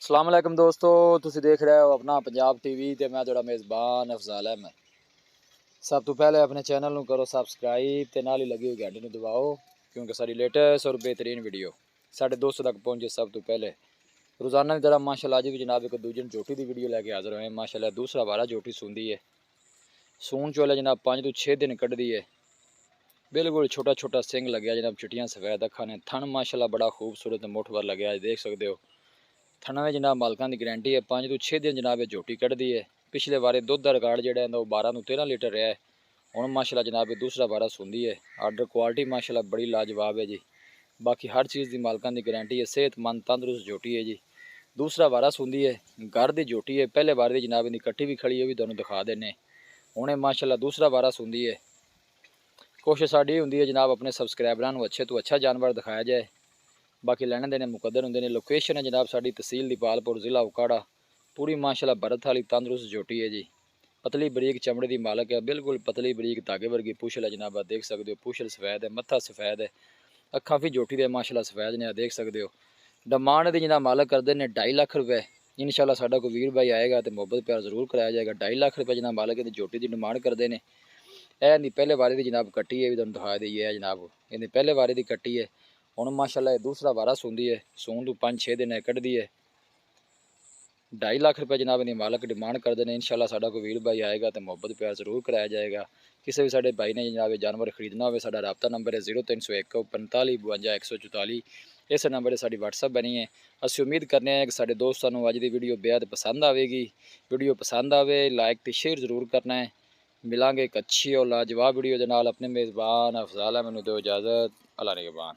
अस्सलाम वालेकुम दोस्तों, तुसी देख रहे हो अपना पंजाब टीवी ते मैं तुहाडा मेज़बान अफजाल अहमद। सब तो पहले अपने चैनल नूं करो सबसक्राइब ते नाल ही लगी हुई घंटी नूं दबाओ क्योंकि साडी लेटेस्ट और बेहतरीन वीडियो साढ़े दोस्तों तक पहुंचे सब तो पहले। रोज़ाना की तरह माशाल्लाह अज भी जनाब एक दूजे झोटी की वीडियो लैके हाज़र होए। माशाल्लाह दूसरा वारा झोटी सूंदी है, सून चोले जनाब 5 तो 6 दिन कढ़दी है। बिल्कुल छोटा छोटा सिंग लगे जनाब, चिट्टियां सफेद अखा ने, थन माशाल्लाह बड़ा खूबसूरत मुठ भर लगे देख सकते हो। थना में जनाब मालकां की गारंटी है। 5 तो 6 दिन जनाब झोटी कढ़दी है। पिछले बारे दुध का रिकॉर्ड जो है 12 तो 13 लीटर रहा है। हूँ माशाल्लाह जनाब दूसरा बारा सूंदी है। आर्डर क्वालिटी माशाल्लाह बड़ी लाजवाब है जी। बाकी हर चीज़ की मालकां की गारंटी है। सेहतमंद तंदुरुस्त झोटी है जी। दूसरा बारा सूंदी है, घर की झोटी है। पहले बारे की जनाब इनकी कट्टी भी खड़ी है, भी तुहानूं दिखा देने। हूँ माशाल्लाह दूसरा बारा सूंदी है। कोशिश साड़ी होंदी है जनाब अपने सबसक्राइबरां नूं अच्छे तो अच्छा जानवर दिखाया जाए। बाकी लैने देने मुकद्दर होंगे ने। लोकेशन है जनाब साड़ी तहसील दीपालपुर, ज़िला उकाड़ा। पूरी माशाल्लाह भरत वाली तंदुरुस्त झोटी है जी। पतली बरीक चमड़े की मालक है, बिल्कुल पतली बरीक धागे वर्गी पुछल है जनाब, देख सकते हो। पुछल सफेद है, मत्था सफेद है, अखा भी झोटी दे माशाल्लाह सफेद ने, देख सकते हो। डिमांड की जनाब मालक करते हैं 2.5 लाख रुपये। इंशाल्लाह साडा कोई वीर भाई आएगा तो मुहब्बत प्यार जरूर कराया जाएगा। 2.5 लाख रुपये जनाब मालक की झोटी की डिमांड करते हैं। यह नहीं पहले बारे की जनाब कट्टी है, भी तुहानूं दिखा दी है जनाब। इन्हें पहले बारे की कट्टी है। हूँ माशाल्लाह दूसरा बारा सूंदी है, सून तो 5-6 दिन है कढ़दी है। 2.5 लाख रुपये जनाब इन्हें मालक डिमांड करते हैं। इंशाल्लाह साडा कोई वीर भाई आएगा तो मुहब्बत प्यार जरूर कराया जाएगा। किसी भी साडे भाई ने जनाब जानवर खरीदना हो, साडा राबता नंबर है 0301 45 52 144। इस नंबर से साडी व्हाट्सअप बनी है। असीं उम्मीद करने हैं कि साडे दोस्तां नूं अज दी वीडियो बेहद पसंद आएगी। वीडियो पसंद आवे लाइक तो शेयर जरूर करना है। मिलांगे एक अच्छी और लाजवाब वीडियो के नाल। अपने मेज़बान अफजाल अहमद नूं दो इजाज़त। अल्लाह निगहबान।